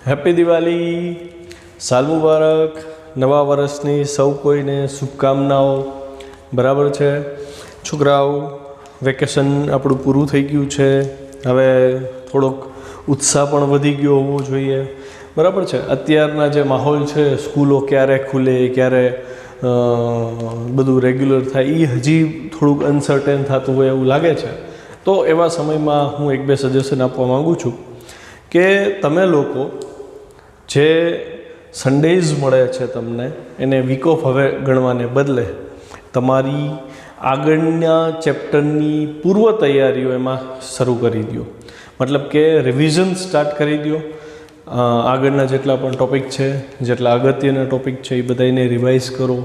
Happy Diwali, સાલ મુબારક, નવા વર્ષની સૌ કોઈને શુભકામનાઓ. બરાબર છે છોકરાઓ, વેકેશન આપણું પૂરું થઈ ગયું છે. હવે થોડોક ઉત્સાહ પણ વધી ગયો હોવો જોઈએ. બરાબર છે. અત્યારના જે માહોલ છે, સ્કૂલો ક્યારે ખુલે, ક્યારે બધું રેગ્યુલર થાય, એ હજી થોડુંક અનસર્ટેન થતું હોય એવું લાગે છે. તો એવા સમયમાં હું એક બે સજેશન આપવા માગું છું કે તમે લોકો જે સન્ડેઝ મળે છે તમને, એને વીક ઓફ હવે ગણવાને બદલે તમારી આગળના ચેપ્ટરની પૂર્વ તૈયારીઓ એમાં શરૂ કરી દો. મતલબ કે રિવિઝન સ્ટાર્ટ કરી દો. આગળના જેટલા પણ ટૉપિક છે, જેટલા અગત્યના ટૉપિક છે, એ બધાને રિવાઇઝ કરો.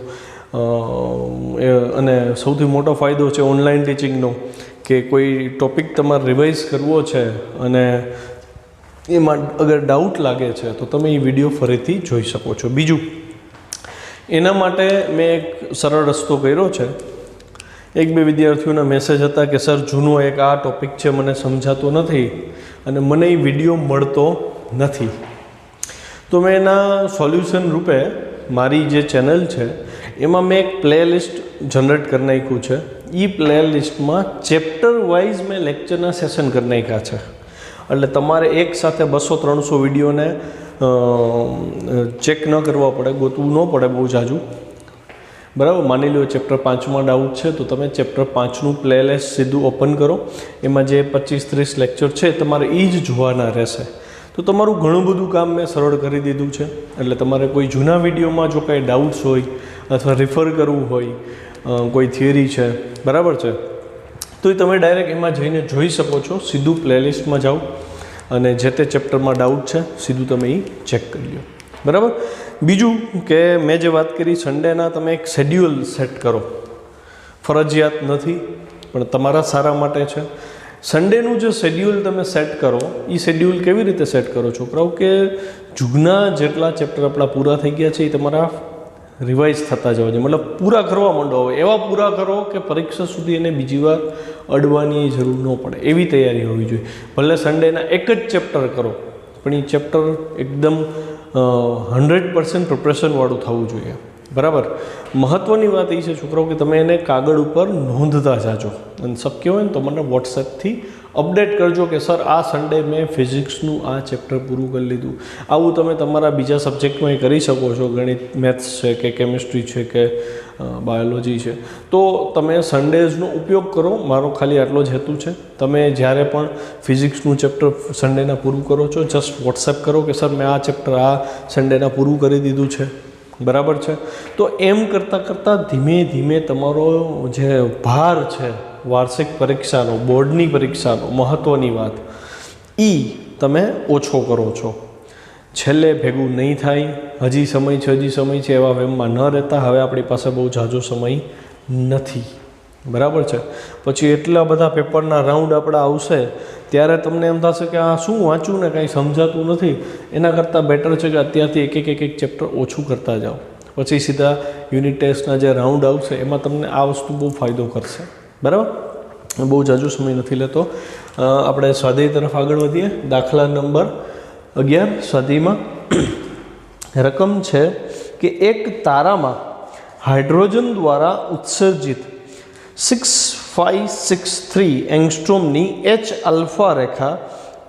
અને સૌથી મોટો ફાયદો છે ઓનલાઈન ટીચિંગનો કે કોઈ ટૉપિક તમારે રિવાઇઝ કરવો છે અને એમાં અગર ડાઉટ લાગે છે તો તમે એ વિડીયો ફરીથી જોઈ શકો છો. બીજું, એના માટે મેં એક સરળ રસ્તો કર્યો છે. એક બે વિદ્યાર્થીઓના મેસેજ હતા કે સર, જૂનો એક આ ટૉપિક છે, મને સમજાતો નથી અને મને એ વિડીયો મળતો નથી. તો મેં એના સોલ્યુશન રૂપે મારી જે ચેનલ છે એમાં મેં એક પ્લેલિસ્ટ જનરેટ કરી નાખ્યું છે. એ પ્લેલિસ્ટમાં ચેપ્ટર વાઇઝ મેં લેક્ચરના સેશન કરી નાખ્યા છે. એટલે તમારે એક સાથે 200-300 વિડીયોને ચેક ન કરવા પડે, ગોતવું ન પડે બહુ જાજુ. બરાબર. માની લો ચેપ્ટર 5માં ડાઉટ છે તો તમે ચેપ્ટર 5નું પ્લેલિસ્ટ સીધું ઓપન કરો. એમાં જે 25-30 લેક્ચર છે તમારે એ જ જોવાના રહેશે. તો તમારું ઘણું બધું કામ મેં સરળ કરી દીધું છે. એટલે તમારે કોઈ જૂના વિડીયોમાં જો કાંઈ ડાઉટ્સ હોય અથવા રિફર કરવું હોય, કોઈ થિયરી છે, બરાબર છે, તો એ તમે ડાયરેક્ટ એમાં જઈને જોઈ શકો છો. સીધું પ્લેલિસ્ટમાં જાઓ અને જે તે ચેપ્ટરમાં ડાઉટ છે સીધું તમે એ ચેક કરી લો. બરાબર. બીજું કે મેં જે વાત કરી, સન્ડેના તમે એક શેડ્યુલ સેટ કરો. ફરજિયાત નથી પણ તમારા સારા માટે છે. સન્ડેનું જે શેડ્યુલ તમે સેટ કરો, એ શેડ્યુલ કેવી રીતે સેટ કરો છોકરાઓ? કે જૂના જેટલા ચેપ્ટર આપણા પૂરા થઈ ગયા છે એ તમારા રિવાઇઝ થતા જવા જોઈએ. મતલબ પૂરા કરવા માંડો. હવે એવા પૂરા કરો કે પરીક્ષા સુધી એને બીજી વાર અડવાની જરૂર ન પડે, એવી તૈયારી હોવી જોઈએ. ભલે સન્ડેના એક જ ચેપ્ટર કરો પણ એ ચેપ્ટર એકદમ 100% પ્રિપરેશનવાળું થવું જોઈએ. બરાબર. મહત્ત્વની વાત એ છે છોકરાઓ કે તમે એને કાગળ ઉપર નોંધતા જાજો અને શક્ય હોય ને તો મને વોટ્સએપથી અપડેટ કરજો કે સર, આ સન્ડે મેં ફિઝિક્સનું આ ચેપ્ટર પૂરું કરી લીધું. આવું તમે તમારા બીજા સબ્જેક્ટમાં કરી શકો છો. ગણિત, મેથ્સ છે કે કેમિસ્ટ્રી છે કે બાયોલોજી છે. તો તમે સન્ડેઝનો ઉપયોગ કરો. મારો ખાલી આટલો જ હેતુ છે. તમે જ્યારે પણ ફિઝિક્સનું ચેપ્ટર સન્ડેના પૂરું કરો છો, જસ્ટ વોટ્સએપ કરો કે સર, મેં આ ચેપ્ટર આ સન્ડેના પૂરું કરી દીધું છે. બરાબર છે. તો એમ કરતાં કરતાં ધીમે ધીમે તમારો જે ભાર છે વાર્ષિક પરીક્ષાનો, બોર્ડની પરીક્ષાનો, મહત્ત્વની વાત, એ તમે ઓછો કરો છો. છેલ્લે ભેગું નહીં થાય. હજી સમય છે, હજી સમય છે એવા વેમમાં ન રહેતા. હવે આપણી પાસે બહુ ઝાઝો સમય નથી. બરાબર છે. પછી એટલા બધા પેપરના રાઉન્ડ આપણા આવશે ત્યારે તમને એમ થશે કે આ શું વાંચું ને કાંઈ સમજાતું નથી. એના કરતાં બેટર છે કે અત્યારથી એક ચેપ્ટર ઓછું કરતા જાઓ. પછી સીધા યુનિટ ટેસ્ટના જે રાઉન્ડ આવશે એમાં તમને આ વસ્તુ બહુ ફાયદો કરશે. બરાબર. બહુ જાજો સમય નથી લેતો. આપણે સ્વાધ્યાય તરફ આગળ વધીએ. દાખલા નંબર 11 સ્વાધ્યાયમાં રકમ છે કે એક તારામાં હાઇડ્રોજન દ્વારા ઉત્સર્જિત 6563 એંગસ્ટ્રોમની H આલ્ફા રેખા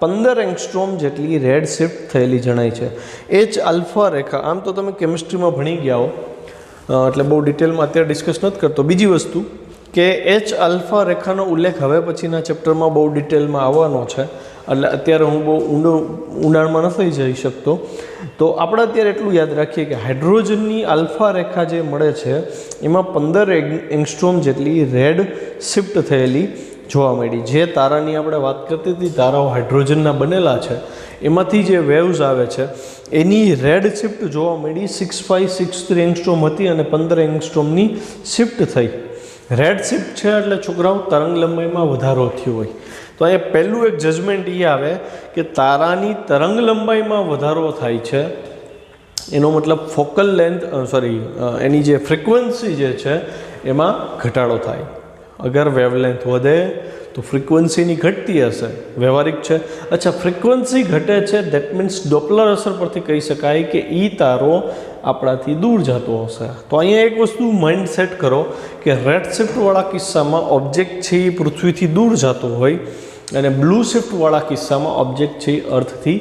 15 એંગસ્ટ્રોમ જેટલી રેડ શિફ્ટ થયેલી જણાય છે. H આલ્ફા રેખા આમ તો તમે કેમિસ્ટ્રીમાં ભણી ગયા હો, એટલે બહુ ડિટેલમાં અત્યારે ડિસ્કસ નથી કરતો. બીજી વસ્તુ કે H આલ્ફા રેખાનો ઉલ્લેખ હવે પછીના ચેપ્ટરમાં બહુ ડિટેલમાં આવવાનો છે, એટલે અત્યારે હું બહુ ઊંડાણમાં નથી જઈ શકતો. તો આપણે અત્યારે એટલું યાદ રાખીએ કે હાઇડ્રોજનની આલ્ફા રેખા જે મળે છે એમાં 15 એંગસ્ટ્રોમ જેટલી રેડ શિફ્ટ થયેલી જોવા મળી. જે તારાની આપણે વાત કરતી હતી, તારાઓ હાઇડ્રોજનના બનેલા છે, એમાંથી જે વેવ્સ આવે છે એની રેડ શિફ્ટ જોવા મળી. 6563 એંગસ્ટ્રોમ હતી અને 15 એંગસ્ટ્રોમની શિફ્ટ થઈ. રેડ શિફ્ટ છે એટલે છોકરાઓ તરંગ લંબાઈમાં વધારો થયો હોય. તો અહીંયા પહેલું એક જજમેન્ટ એ આવે કે તારાની તરંગ લંબાઈમાં વધારો થાય છે, એનો મતલબ ફોકલ લેન્થ એની જે ફ્રિકવન્સી જે છે એમાં ઘટાડો થાય. અગર વેવલેન્થ વધે તો ફ્રિકવન્સીની ઘટતી હશે, વ્યવહારિક છે. અચ્છા, ફ્રિકવન્સી ઘટે છે દેટ મીન્સ ડોપલર અસર પરથી કહી શકાય કે એ તારો આપણાથી દૂર જતો હશે. તો અહીંયા એક વસ્તુ માઇન્ડ સેટ કરો કે રેડ શિફ્ટવાળા કિસ્સામાં ઓબ્જેક્ટ છે એ પૃથ્વીથી દૂર જતો હોય અને બ્લુ શિફ્ટવાળા કિસ્સામાં ઓબ્જેક્ટ છે એ અર્થથી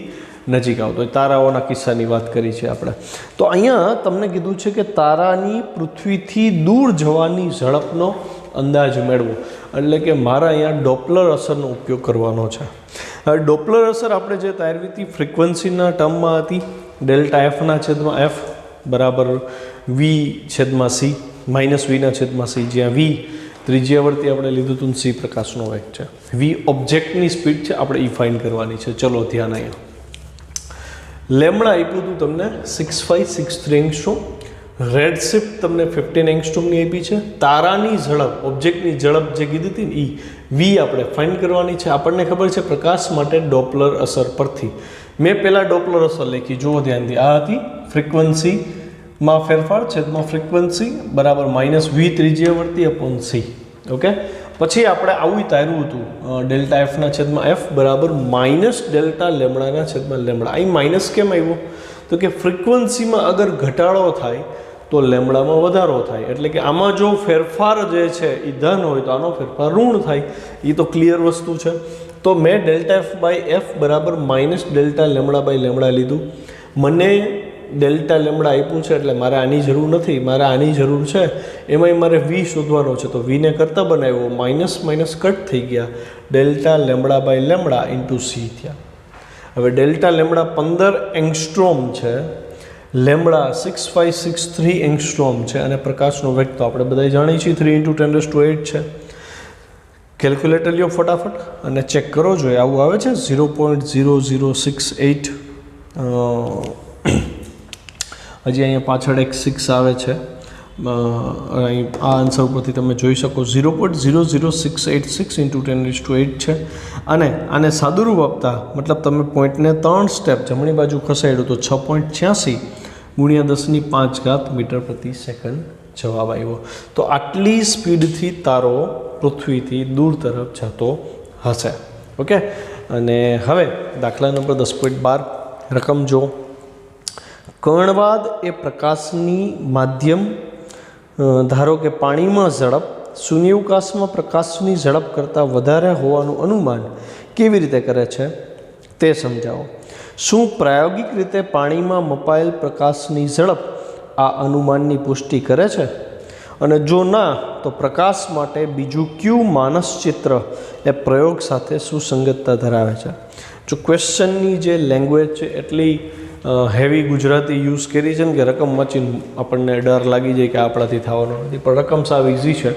નજીક આવતો હોય. તારાઓના કિસ્સાની વાત કરી છે આપણે. તો અહીંયા તમને કીધું છે કે તારાની પૃથ્વીથી દૂર જવાની ઝડપનો અંદાજ મેળવો. એટલે કે મારા અહીંયા ડોપલર અસરનો ઉપયોગ કરવાનો છે. હવે ડોપલર અસર આપણે જે તારવી હતી ફ્રિકવન્સીના ટર્મમાં હતી, ડેલ્ટા એફના છેદમાં એફ બરાબર વી છેદમાં સી માઇનસ વીના છેદમાં સી, જ્યાં વી ત્રિજ્યાવર્તી આપણે લીધું હતું, સી પ્રકાશનો વેગ છે, વી ઓબ્જેક્ટની સ્પીડ છે, આપણે ઈ ફાઇન્ડ કરવાની છે. ચલો ધ્યાન અહીંયા. લેમડા આપ્યું હતું તમને 6563 એંગસ્ટ્રોમ, રેડ શિફ્ટ તમને 15 એંગસ્ટ્રોમની આપી છે. તારાની ઝડપ, ઓબ્જેક્ટની ઝડપ જે કીધી હતી ને એ વી આપણે ફાઇન્ડ કરવાની છે. આપણને ખબર છે પ્રકાશ માટે ડોપલર અસર પરથી. મેં પહેલાં ડોપલર અસર લખી, જુઓ ધ્યાનથી. આ હતી ફ્રિકવન્સીમાં ફેરફાર છેદમાં ફ્રિકવન્સી બરાબર માઇનસ વી ત્રિજ્યાવર્તી અપોન સી. ઓકે, પછી આપણે આવું તાર્યું હતું ડેલ્ટા એફના છેદમાં એફ બરાબર માઇનસ ડેલ્ટા લેમડાના છેદમાં લેમડા. અહીં માઇનસ કેમ આવ્યો? તો કે ફ્રિકવન્સીમાં અગર ઘટાડો થાય તો લેમડામાં વધારો થાય. એટલે કે આમાં જો ફેરફાર જે છે એ ધન હોય તો આનો ફેરફાર ઋણ થાય. એ તો ક્લિયર વસ્તુ છે. તો મેં ડેલ્ટા એફ બાય એફ બરાબર minus delta lambda by lambda લીધું. મને ડેલ્ટા લેમડા આપ્યું છે એટલે મારે આની જરૂર નથી, મારે આની જરૂર છે. એમાંય મારે વી શોધવાનો છે. તો વીને કરતાં બનાવ્યો, માઇનસ માઇનસ કટ થઈ ગયા, delta lambda by lambda into C થયા. હવે ડેલ્ટા લેમડા 15 એંગસ્ટ્રોમ છે, લેમડા 6563 એંગસ્ટ્રોમ છે અને પ્રકાશનો વેગ તો આપણે બધા જાણીએ છીએ 3 × 10⁸ છે. કેલ્ક્યુલેટર લ્યો ફટાફટ અને ચેક કરો. જોઈએ આવું આવે છે 0.0068. હજી અહીંયા પાછળ એક 6 આવે છે. અહીં આ આન્સર પરથી તમે જોઈ શકો 0.00686 × 10⁸ છે. અને આને સાદુરૂપ આપતા મતલબ તમે પોઈન્ટને 3 સ્ટેપ જમણી બાજુ ખસાડ્યું તો 6.86 × 10⁵ મીટર પ્રતિ સેકન્ડ જવાબ આવ્યો. તો આટલી સ્પીડથી તારો પૃથ્વીથી દૂર તરફ જતો હશે. ઓકે, અને હવે દાખલા નંબર 10.12 રકમ જો. કર્ણવાદ એ પ્રકાશની માધ્યમ ધારો કે પાણીમાં ઝડપ શૂન્યાવકાશમાં પ્રકાશની ઝડપ કરતાં વધારે હોવાનું અનુમાન કેવી રીતે કરે છે તે સમજાવો. શું પ્રાયોગિક રીતે પાણીમાં મપાયેલ પ્રકાશની ઝડપ આ અનુમાનની પુષ્ટિ કરે છે? અને જો ના તો પ્રકાશ માટે બીજું કયું માનસચિત્ર એ પ્રયોગ સાથે સુસંગતતા ધરાવે છે? જો ક્વેશ્ચનની જે લેંગ્વેજ છે એટલી હેવી ગુજરાતી યુઝ કરી છે ને કે રકમ વાંચીને આપણને ડર લાગી જાય કે આપણાથી થવાનો નથી, પણ રકમ સાવ ઇઝી છે.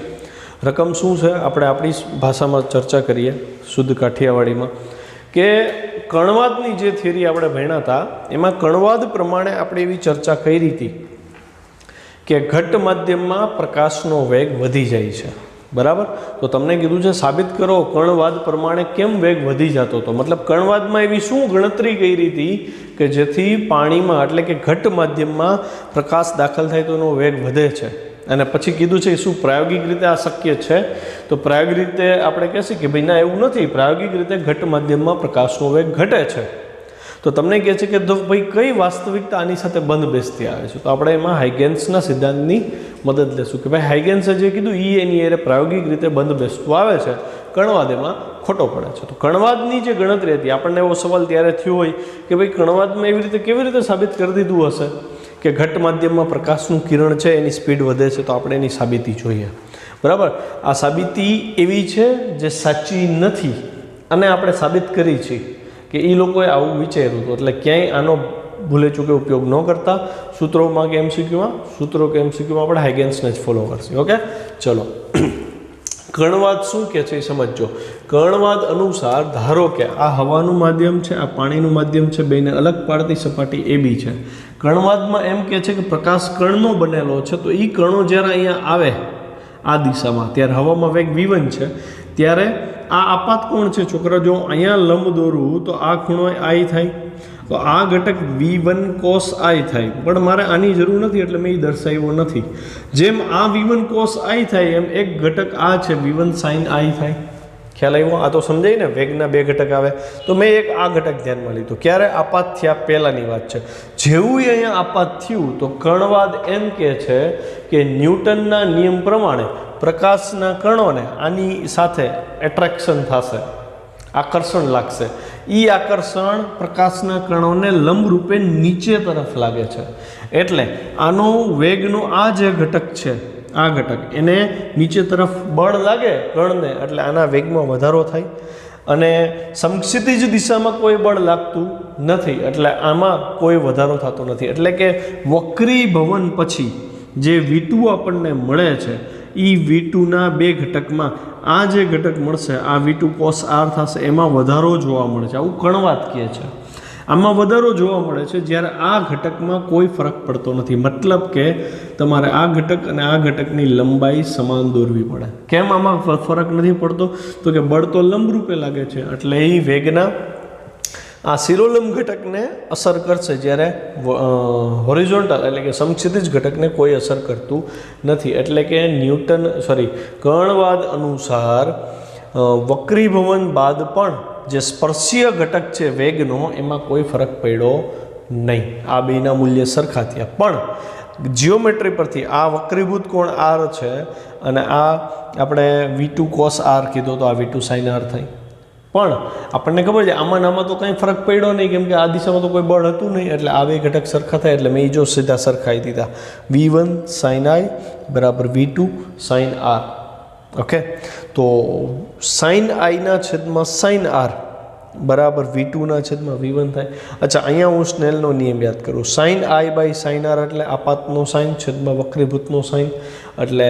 રકમ શું છે આપણે આપણી ભાષામાં ચર્ચા કરીએ શુદ્ધ કાઠિયાવાડીમાં કે કણવાદની જે થિયરી આપણે ભણ્યા હતા એમાં કણવાદ પ્રમાણે આપણે એવી ચર્ચા કરી હતી કે ઘટ માધ્યમમાં પ્રકાશનો વેગ વધી જાય છે. બરાબર, તો તમને કીધું છે સાબિત કરો કણવાદ પ્રમાણે કેમ વેગ વધી જતો હતો. મતલબ કણવાદમાં એવી શું ગણતરી કરી હતી કે જેથી પાણીમાં એટલે કે ઘટ માધ્યમમાં પ્રકાશ દાખલ થાય તો એનો વેગ વધે છે. અને પછી કીધું છે શું પ્રાયોગિક રીતે આ શક્ય છે? તો પ્રાયોગિક રીતે આપણે કહેશું કે ભાઈ ના એવું નથી, પ્રાયોગિક રીતે ઘટ માધ્યમમાં પ્રકાશનો વેગ ઘટે છે. તો તમને કહે છે કે ભાઈ કઈ વાસ્તવિકતા આની સાથે બંધ બેસતી આવે છે? તો આપણે એમાં હાઇગેન્સના સિદ્ધાંતની મદદ લેશું કે ભાઈ હાઇગેન્સે જે કીધું એની એરે પ્રાયોગિક રીતે બંધ બેસતું આવે છે, કણવાદ એમાં ખોટો પડે છે. તો કણવાદની જે ગણતરી હતી આપણને એવો સવાલ ત્યારે થયો હોય કે ભાઈ કણવાદમાં એવી રીતે કેવી રીતે સાબિત કરી દીધું હશે કે ઘટ માધ્યમમાં પ્રકાશનું કિરણ છે એની સ્પીડ વધે છે? તો આપણે એની સાબિતી જોઈએ. બરાબર, આ સાબિતી એવી છે જે સાચી નથી અને આપણે સાબિત કરી છે કે એ લોકોએ આવું વિચાર્યું હતું. એટલે ક્યાંય આનો ભૂલે ચૂકે ઉપયોગ ન કરતા. સૂત્રોમાં કે એમસીક્યુમાં, સૂત્રો કે એમસીક્યુમાં આપણે હાઇગેન્સને જ ફોલો કરશું. ઓકે, ચલો. કર્ણવાદ શું કહે છે એ સમજો. કર્ણવાદ અનુસાર ધારો કે આ હવાનું માધ્યમ છે, આ પાણીનું માધ્યમ છે, બેને અલગ પાડતી સપાટી AB છે. કર્ણવાદમાં એમ કહે છે કે પ્રકાશ કર્ણનો બનેલો છે. તો એ કર્ણો જ્યારે અહીંયા આવે આ દિશામાં ત્યારે હવામાં વેગ v1 છે, ત્યારે આ આપાત કોણ છે છોકરા? જો અહીંયા લંબ દોરું તો આ ખૂણો I થાય, તો આ ઘટક v1 cos I થાય. પણ મારે આની જરૂર નથી એટલે મેં એ દર્શાવ્યો નથી. જેમ આ v1 cos I થાય એમ એક ઘટક આ છે v1 sin I થાય. ખ્યાલ આવ્યો? આ તો સમજાય ને, વેગના બે ઘટક આવે. તો મેં એક આ ઘટક ધ્યાનમાં લીધું. ક્યારે? આપાત થયા પહેલાંની વાત છે. જેવું અહીંયા આપાત થયું તો કણવાદ એમ કહે છે કે ન્યૂટનના નિયમ પ્રમાણે પ્રકાશના કણોને આની સાથે એટ્રેક્શન થશે, આકર્ષણ લાગશે. એ આકર્ષણ પ્રકાશના કણોને લંબરૂપે નીચે તરફ લાગે છે. એટલે આનો વેગનો આ જે ઘટક છે, આ ઘટક એને નીચે તરફ બળ લાગે કણને, એટલે આના વેગમાં વધારો થાય. અને સમક્ષિતિજ દિશામાં કોઈ બળ લાગતું નથી, એટલે આમાં કોઈ વધારો થતો નથી. એટલે કે વક્રીભવન પછી જે V2 આપણને મળે છે એ V2ના બે ઘટકમાં આ જે ઘટક મળશે, આ V2 cos r થશે, એમાં વધારો જોવા મળે છે. આવું કણવાદ કહે છે. આમાં વધારો જોવા મળે છે જ્યારે આ ઘટકમાં કોઈ ફરક પડતો નથી. મતલબ કે તમારે આ ઘટક અને આ ઘટકની લંબાઈ સમાન દોરવી પડે. કેમ આમાં ફરક નથી પડતો? તો કે બળ તો લંબરૂપે લાગે છે, એટલે એ વેગના આ શિરોલંબ ઘટકને અસર કરશે, જ્યારે હોરિઝોન્ટલ એટલે કે સમક્ષિતિજ ઘટકને કોઈ અસર કરતું નથી. એટલે કે કર્ણવાદ અનુસાર વક્રીભવન બાદ પણ જે સ્પર્શીય ઘટક છે વેગનો, એમાં કોઈ ફરક પડ્યો નહીં. આ બેના મૂલ્ય સરખા થયા. પણ જીઓમેટ્રી પરથી આ વક્રીભૂત કોણ r છે અને આ આપણે V2 cos r કીધો તો આ V2 sin r થઈ. પણ આપણને ખબર છે આમાં તો કંઈ ફરક પડ્યો નહીં, કેમ કે આ દિશામાં તો કોઈ બળ હતું નહીં, એટલે આ બે ઘટક સરખા થાય. એટલે મેં જો સીધા સરખાઈ દીધા, V1 sin I બરાબર V2 sin r. ઓકે, તો sin I ના છેદમાં sin r બરાબર V2 ના છેદમાં V1 થાય. અચ્છા, અહીંયા હું સ્નેલનો નિયમ યાદ કરું. sin I by sin r એટલે આપાતનો સાઇન છેદમાં વક્રીભૂતનો સાઇન, એટલે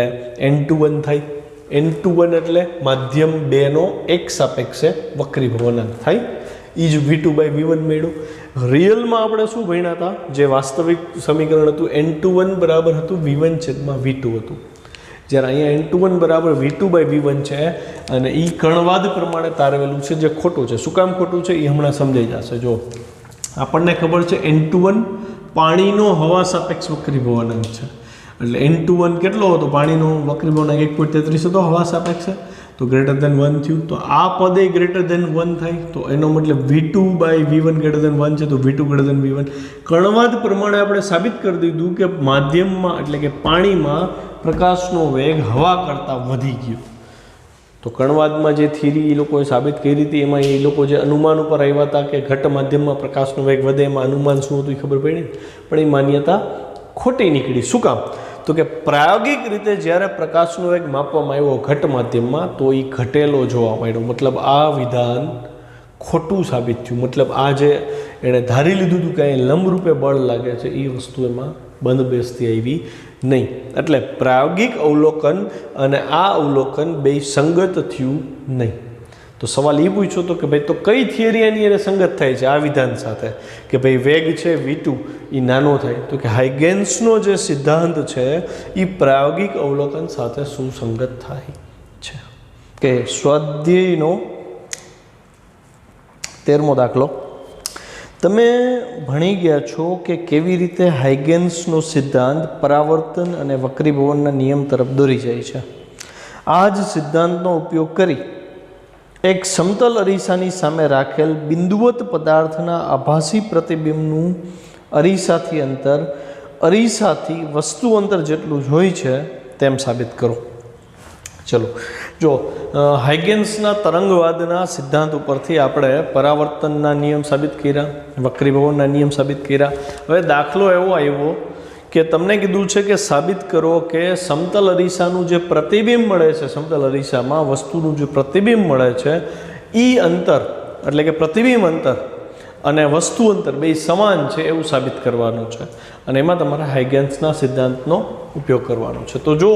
N21 થાય. N21 એટલે માધ્યમ 2નો એક સાપેક્ષે વક્રીભવનાંક થાય. એ જ V2 બાય V1 મળ્યું. રિયલમાં આપણે શું ભણ્યા હતા? જે વાસ્તવિક સમીકરણ હતું N21 બરાબર હતું V1 છેદમાં V2 હતું. જ્યારે અહીંયા N21 બરાબર V2 બાય V1 છે, અને એ કણવાદ પ્રમાણે તારવેલું છે, જે ખોટું છે. શું કામ ખોટું છે એ હમણાં સમજાઈ જશે. જો આપણને ખબર છે N21 પાણીનો હવા સાપેક્ષ વક્રીભવનાંક છે. એટલે N21 કેટલો હતો? પાણીનો વક્રીભવનાંક 1.33 હતો હવા સાપેક્ષે, તો ગ્રેટર ધેન 1 થયું. તો આ પદે ગ્રેટર ધેન 1 થાય, તો એનો મતલબ V2 by V1 greater than 1 છે, તો V2 ગ્રેટર ધેન V1. કણવાદ પ્રમાણે આપણે સાબિત કરી દીધું કે માધ્યમમાં એટલે કે પાણીમાં પ્રકાશનો વેગ હવા કરતાં વધી ગયો. તો કણવાદમાં જે થિયરી એ લોકોએ સાબિત કરી હતી, એમાં એ લોકો જે અનુમાન ઉપર આવ્યા હતા કે ઘટ માધ્યમમાં પ્રકાશનો વેગ વધે, એમાં અનુમાન શું હતું એ ખબર પડી, પણ એ માન્યતા ખોટી નીકળી. શું કામ? તો કે પ્રાયોગિક રીતે જ્યારે પ્રકાશનો વેગ માપવામાં આવ્યો ઘટ માધ્યમમાં, તો એ ઘટેલો જોવા મળ્યો. મતલબ આ વિધાન ખોટું સાબિત થયું. મતલબ આ જે એણે ધારી લીધું હતું કે અહીં લંબરૂપે બળ લાગે છે, એ વસ્તુ એમાં બંધ બેસતી આવી નહીં. એટલે પ્રાયોગિક અવલોકન અને આ અવલોકન બે સંગત થયું નહીં. તો સવાલ એ પૂછ્યો હતો કે ભાઈ તો કઈ થિયરી એની એને સંગત થાય છે આ વિધાન સાથે, કે ભાઈ વેગ છે V2 એ નાનો થાય? તો કે હાઇગેન્સનો જે સિદ્ધાંત છે એ પ્રાયોગિક અવલોકન સાથે સુસંગત થાય છે. કે સ્વાધ્યાયનો 13મો દાખલો. તમે ભણી ગયા છો કે કેવી રીતે હાઇગેન્સનો સિદ્ધાંત પરાવર્તન અને વક્રીભવનના નિયમ તરફ દોરી જાય છે. આ જ સિદ્ધાંતનો ઉપયોગ કરી એક સમતલ અરીસાની સામે રાખેલ બિંદુવત પદાર્થના આભાસી પ્રતિબિંબનું અરીસાથી અંતર અરીસાથી વસ્તુ અંતર જેટલું જ હોય છે તેમ સાબિત કરો. ચલો, જો હાઇગેન્સના તરંગવાદના સિદ્ધાંત ઉપરથી આપણે પરાવર્તનના નિયમ સાબિત કર્યા, વક્રીભવનના નિયમ સાબિત કર્યા. હવે દાખલો એવો આવ્યો કે તમને કીધું છે કે સાબિત કરો કે સમતલ અરીસાનું જે પ્રતિબિંબ મળે છે, સમતલ અરીસામાં વસ્તુનું જે પ્રતિબિંબ મળે છે એ અંતર એટલે કે પ્રતિબિંબ અંતર અને વસ્તુ અંતર બે સમાન છે એવું સાબિત કરવાનું છે. અને એમાં તમારે હાઇગેન્સના સિદ્ધાંતનો ઉપયોગ કરવાનો છે. તો જો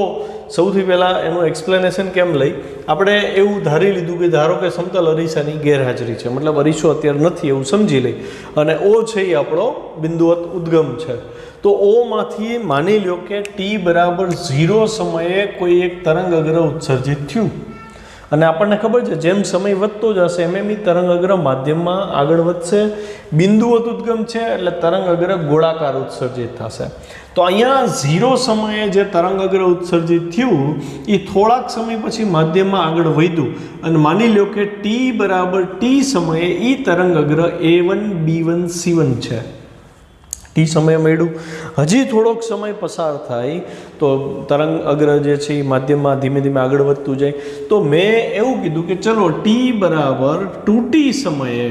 સૌથી પહેલાં એનું એક્સપ્લેનેશન કેમ લઈ, આપણે એવું ધારી લીધું કે ધારો કે સમતલ અરીસાની ગેરહાજરી છે, મતલબ અરીસો અત્યારે નથી એવું સમજી લઈ, અને O છે એ આપણો બિંદુવત ઉદ્ગમ છે. તો ઓમાંથી માની લો કે t બરાબર 0 સમયે કોઈ એક તરંગ અગ્ર ઉત્સર્જિત થયું, અને આપણને ખબર છે જેમ સમય વધતો જશે એમ એ તરંગ અગ્ર માધ્યમમાં આગળ વધશે. બિંદુવત ઉદ્ગમ છે એટલે તરંગ અગ્ર ગોળાકાર ઉત્સર્જિત થશે. તો અહીંયા 0 સમયે જે તરંગ અગ્ર ઉત્સર્જિત થયું એ થોડાક સમય પછી માધ્યમમાં આગળ વધ્યું અને માની લો કે t સમયે એ તરંગ અગ્ર A1 B1 C1 છે. ટી સમય મળ્યું. હજી થોડોક સમય પસાર થાય તો તરંગ અગ્ર જે છે એ માધ્યમમાં ધીમે ધીમે આગળ વધતું જાય. તો મેં એવું કીધું કે ચલો t બરાબર 2t સમયે,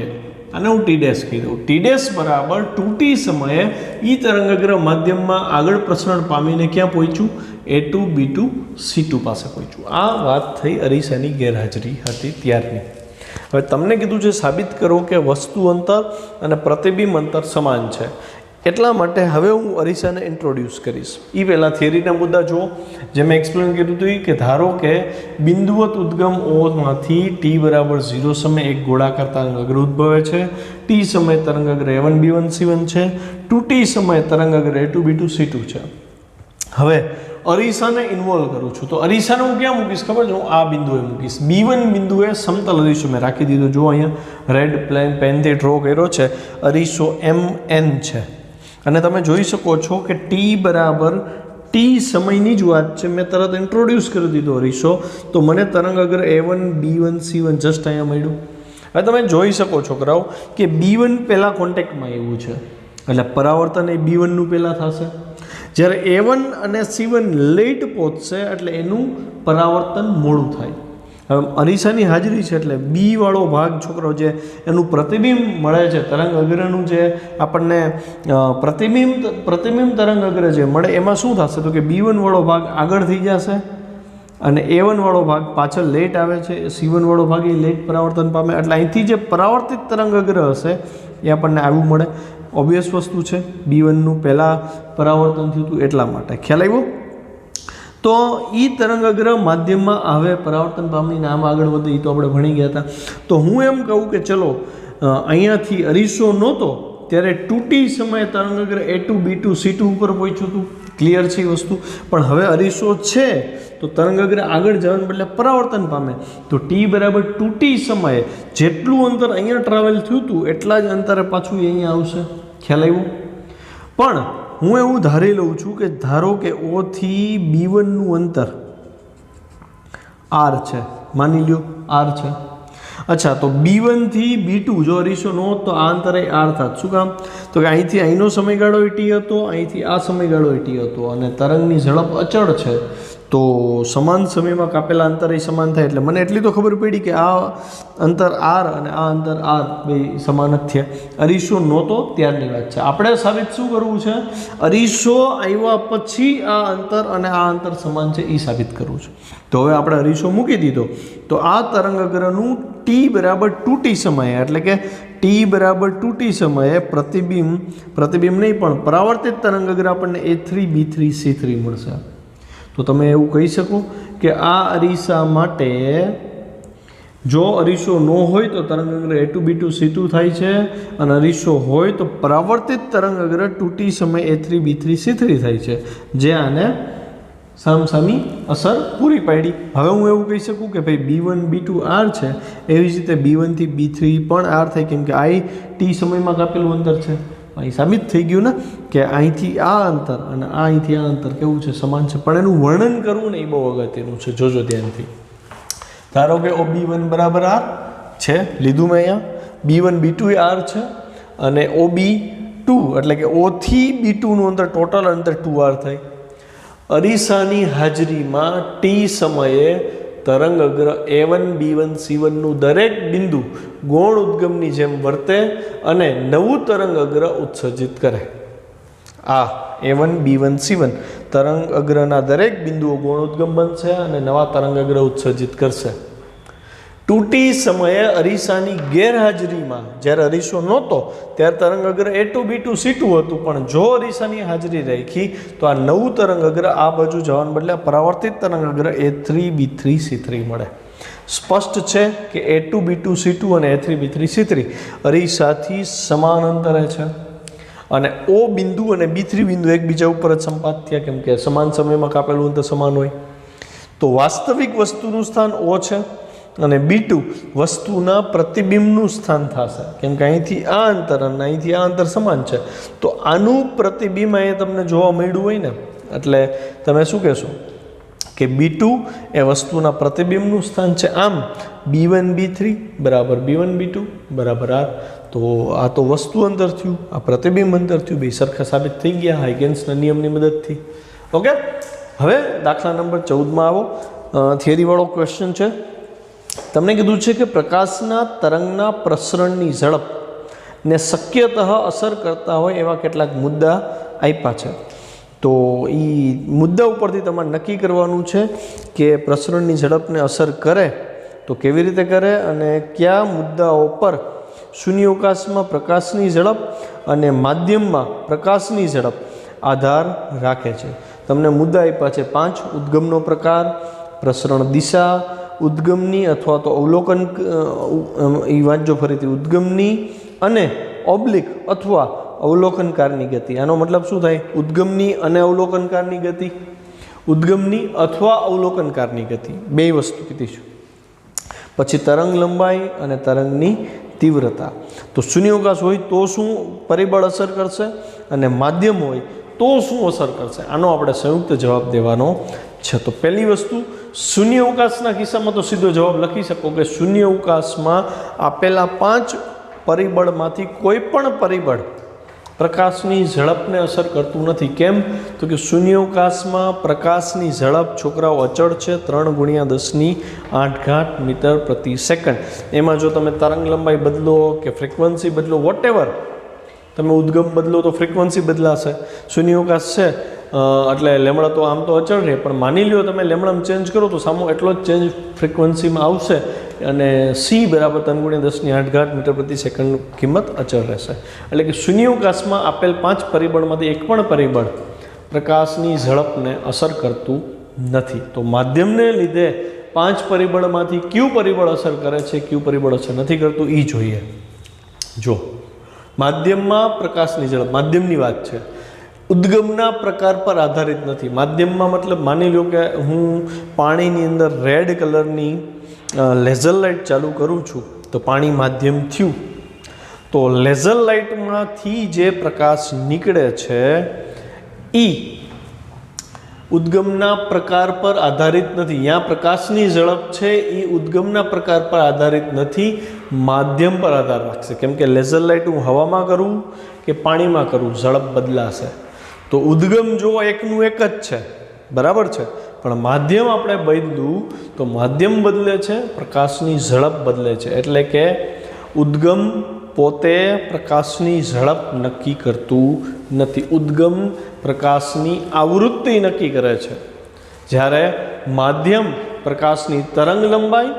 અને હું ટી ડેશ કહી દઉં, ટી ડેશ બરાબર 2t સમયે ઈ તરંગ અગ્ર માધ્યમમાં આગળ પ્રસરણ પામીને ક્યાં પહોંચ્યું? A2 B2 C2 પાસે પહોંચ્યું. આ વાત થઈ અરીસાની ગેરહાજરી હતી ત્યારની. હવે તમને કીધું છે સાબિત કરો કે વસ્તુ અંતર અને પ્રતિબિંબ અંતર સમાન છે. એટલા માટે હવે હું અરીસાને ઇન્ટ્રોડ્યુસ કરીશ. એ પહેલાં થિયરીના મુદ્દા જુઓ. જે મેં એક્સપ્લેન કર્યું હતું કે ધારો કે બિંદુવત ઉદ્ગમ ઓમાંથી t બરાબર 0 સમયે એક ગોળાકાર તરંગ અગ્ર ઉદ્ભવે છે. t સમયે તરંગ અગ્ર A1 B1 C1 છે. 2t સમયે તરંગ અગ્ર A2 B2 C2 છે. હવે અરીસાને ઇન્વોલ્વ કરું છું તો અરીસાને હું ક્યાં મૂકીશ ખબર છે? હું આ બિંદુએ મૂકીશ. B1 બિંદુએ સમતલ અરીસો મેં રાખી દીધો. જો અહીંયા રેડ પેનથી ડ્રો કર્યો છે. અરીસો MN છે અને તમે જોઈ શકો છો કે t બરાબર t સમયની જ વાત છે. મેં તરત ઇન્ટ્રોડ્યુસ કરી દીધો અરીસો. તો મને તરંગ અગ્ર A1 B1 C1 જસ્ટ અહીંયા મળ્યું. હવે તમે જોઈ શકો છોકરાઓ કે B1 પહેલાં કોન્ટેક્ટમાં આવ્યું છે એટલે પરાવર્તન એ B1નું પહેલાં થશે. જ્યારે A1 અને C1 લેટ પહોંચશે એટલે એનું પરાવર્તન મોડું થાય. હવે અરીસાની હાજરી છે એટલે બી વાળો ભાગ છોકરો જે એનું પ્રતિબિંબ મળે છે તરંગ અગ્રનું જે આપણને પ્રતિબિંબ તરંગ અગ્ર જે મળે એમાં શું થશે તો કે B1 વાળો ભાગ આગળ થઈ જશે અને A1 વાળો ભાગ પાછળ લેટ આવે છે. C1 વાળો ભાગ એ લેટ પરાવર્તન પામે એટલે અહીંથી જે પરાવર્તિત તરંગ અગ્ર હશે એ આપણને આવું મળે. ઓબ્વિયસ વસ્તુ છે. B1નું પહેલાં પરાવર્તન થયું હતું એટલા માટે. ખ્યાલ આવ્યો? તો એ તરંગ અગ્ર માધ્યમમાં આવે પરાવર્તન પામીને આમ આગળ વધે એ તો આપણે ભણી ગયા હતા. તો હું એમ કહું કે ચલો અહીંયાથી અરીસો નહોતો ત્યારે 2t સમયે તરંગ અગ્ર A2 B2 C2 ઉપર પહોંચ્યું હતું. ક્લિયર છે એ વસ્તુ. પણ હવે અરીસો છે તો તરંગ અગ્ર આગળ જવાને બદલે પરાવર્તન પામે. તો t બરાબર 2t સમયે જેટલું અંતર અહીંયા ટ્રાવેલ થયું હતું એટલા જ અંતરે પાછું અહીંયા આવશે. ખ્યાલ આવ્યો? પણ હું એવું ધારી લઉં છું કે ધારો કે O થી B1નું અંતર R છે. માની લ્યો R છે. અચ્છા, તો B1 થી B2 જો અરીસો ન હોત તો આ અંતરે R થાત. શું કામ? તો કે અહીંથી અહીંનો સમયગાળો t હતો, અહીંથી આ સમયગાળો t હતો અને તરંગની ઝડપ અચળ છે. તો સમાન સમયમાં કાપેલા અંતર એ સમાન થાય એટલે મને એટલી તો ખબર પડી કે આ અંતર R અને આ અંતર R બે સમાન જ થયા. અરીસો નહોતો ત્યારની વાત છે. આપણે સાબિત શું કરવું છે? અરીસો આવ્યા પછી આ અંતર અને આ અંતર સમાન છે એ સાબિત કરવું છે. તો હવે આપણે અરીસો મૂકી દીધો તો આ તરંગ અગ્રનું t બરાબર 2t સમયે એટલે કે t બરાબર 2t સમયે પ્રતિબિંબ નહીં પણ પરાવર્તિત તરંગ અગ્ર આપણને A3 B3 C3 મળશે. તો તમે એવું કહી શકો કે આ અરીસા માટે જો અરીસો ન હોય તો તરંગ અગ્ર A2 B2 C2 થાય છે અને અરીસો હોય તો પરાવર્તિત તરંગ અગ્ર 2t સમયે A3 B3 C3 થાય છે. જે આને સામસામી અસર પૂરી પાડી. હવે હું એવું કહી શકું કે ભાઈ B1 B2 R છે એવી જ રીતે B1 થી B3 પણ R થાય કેમ કે આ t સમયમાં કાપેલું અંતર છે. અહીં સાબિત થઈ ગયું ને કે અહીંથી આ અંતર અને અહીંથી આ અંતર કેવું છે? સમાન છે. પણ એનું વર્ણન કરવું ને એ બહુ અગત્યનું છે. જોજો ધ્યાનથી. ધારો કે OB1 બરાબર R છે લીધું મેં અહીંયા. B1 B2 એ R છે અને OB2 એટલે કે O થી B2નું અંતર ટોટલ અંતર 2R થાય. અરીસાની હાજરીમાં t સમયે તરંગ અગ્ર A1 B1 C1 નું દરેક બિંદુ ગૌણ ઉદ્ગમની જેમ વર્તે અને નવું તરંગ અગ્ર ઉત્સર્જિત કરે. આ A1 B1 C1 તરંગ અગ્રના દરેક બિંદુઓ ગૌણ ઉદ્ગમ બનશે અને નવા તરંગ અગ્ર ઉત્સર્જિત કરશે. 2t સમયે અરીસાની ગેરહાજરીમાં જ્યારે અરીસો નહોતો ત્યારે તરંગ અગ્ર A2 B2 C2 હતું. પણ જો અરીસાની હાજરી રાખી તો આ નવું તરંગ અગ્ર આ બાજુ જવાને બદલે પરાવર્તિત તરંગ અગ્ર A3 B3 C3 મળે. સ્પષ્ટ છે કે A2 B2 C2 અને A3 B3 C3 અરીસાથી સમાન અંતરે છે અને O બિંદુ અને B3 બિંદુ એકબીજા ઉપર જ સંપાત થયા કેમ કે સમાન સમયમાં કાપેલું અંતર સમાન હોય. તો વાસ્તવિક વસ્તુનું સ્થાન O છે અને B2 વસ્તુના પ્રતિબિંબનું સ્થાન થશે, કેમ કે અહીંથી આ અંતર અને અહીંથી આ અંતર સમાન છે, તો આનું પ્રતિબિંબ અહીંયા તમને જોવા મળ્યું હોય ને, એટલે તમે શું કહેશો કે B2 એ વસ્તુના પ્રતિબિંબનું સ્થાન છે. આમ B1 B3 બરાબર B1 B2 બરાબર R. તો આ તો વસ્તુ અંતર થયું, આ પ્રતિબિંબ અંતર થયું, બે સરખા સાબિત થઈ ગયા હાઇગેન્સના નિયમની મદદથી. ઓકે, હવે દાખલા નંબર 14માં આવો. થિયરીવાળો ક્વેશ્ચન છે. તમને કીધું છે કે પ્રકાશના તરંગના પ્રસરણની ઝડપને શક્યતઃ અસર કરતા હોય એવા કેટલાક મુદ્દા આપ્યા છે. તો એ મુદ્દા ઉપરથી તમારે નક્કી કરવાનું છે કે પ્રસરણની ઝડપને અસર કરે તો કેવી રીતે કરે અને કયા મુદ્દાઓ પર શૂન્યાવકાશમાં પ્રકાશની ઝડપ અને માધ્યમમાં પ્રકાશની ઝડપ આધાર રાખે છે. તમને મુદ્દા આપ્યા છે 5: ઉદ્ગમનો પ્રકાર, પ્રસરણ દિશા, ઉદ્ગમની અથવા તો અવલોકન એ વાંચજો ફરીથી, ઉદ્ગમની અને ઓબ્લિક અથવા અવલોકનકારની ગતિ. આનો મતલબ શું થાય? ઉદ્ગમની અને અવલોકનકારની ગતિ, ઉદ્ગમની અથવા અવલોકનકારની ગતિ, બે વસ્તુ કીધી છે. પછી તરંગ લંબાઈ અને તરંગની તીવ્રતા. તો શૂન્યાવકાશ હોય તો શું પરિબળ અસર કરશે અને માધ્યમ હોય તો શું અસર કરશે, આનો આપણે સંયુક્ત જવાબ દેવાનો છે. તો પહેલી વસ્તુ, શૂન્યાવકાશના કિસ્સામાં તો સીધો જવાબ લખી શકો કે શૂન્યાવકાશમાં આપેલા 5 પરિબળમાંથી કોઈ પણ પરિબળ પ્રકાશની ઝડપને અસર કરતું નથી. કેમ? તો કે શૂન્યાવકાશમાં પ્રકાશની ઝડપ છોકરાઓ અચળ છે, 3×10⁸ મીટર પ્રતિ સેકન્ડ. એમાં જો તમે તરંગ લંબાઈ બદલો કે ફ્રિકવન્સી બદલો, વોટેવર, તમે ઉદ્ગમ બદલો તો ફ્રિકવન્સી બદલાશે. શૂન્યાવકાશ છે એટલે લેમડા તો આમ તો અચળ રહે, પણ માની લ્યો તમે લેમડામાં ચેન્જ કરો તો સામો એટલો જ ચેન્જ ફ્રિકવન્સીમાં આવશે અને C બરાબર 3×10⁸ મીટર પ્રતિ સેકન્ડ કિંમત અચળ રહેશે. એટલે કે શૂન્યાવકાશમાં આપેલ 5 પરિબળમાંથી એક પણ પરિબળ પ્રકાશની ઝડપને અસર કરતું નથી. તો માધ્યમને લીધે 5 પરિબળમાંથી કયું પરિબળ અસર કરે છે, કયું પરિબળ અસર નથી કરતું એ જોઈએ. જો માધ્યમમાં પ્રકાશની ઝડપ, માધ્યમની વાત છે, ઉદ્ગમના પ્રકાર પર આધારિત નથી. માધ્યમમાં મતલબ માની લો કે હું પાણીની અંદર રેડ કલરની લેઝર લાઇટ ચાલુ કરું છું તો પાણી માધ્યમ થયું. તો લેઝર લાઇટમાંથી જે પ્રકાશ નીકળે છે એ ઉદ્ગમના પ્રકાર પર આધારિત નથી. ત્યાં પ્રકાશની ઝડપ છે એ ઉદ્ગમના પ્રકાર પર આધારિત નથી, માધ્યમ પર આધાર રાખશે. કેમ કે લેઝર લાઇટ હું હવામાં કરું કે પાણીમાં કરું, ઝડપ બદલાશે. તો ઉદ્ગમ જો એકનું એક જ છે, બરાબર છે, પણ માધ્યમ આપણે બદલું તો માધ્યમ બદલે છે, પ્રકાશની ઝડપ બદલે છે. એટલે કે ઉદ્ગમ પોતે પ્રકાશની ઝડપ નક્કી કરતું નથી, ઉદ્ગમ પ્રકાશની આવૃત્તિ નક્કી કરે છે, જ્યારે માધ્યમ પ્રકાશની તરંગ લંબાઈ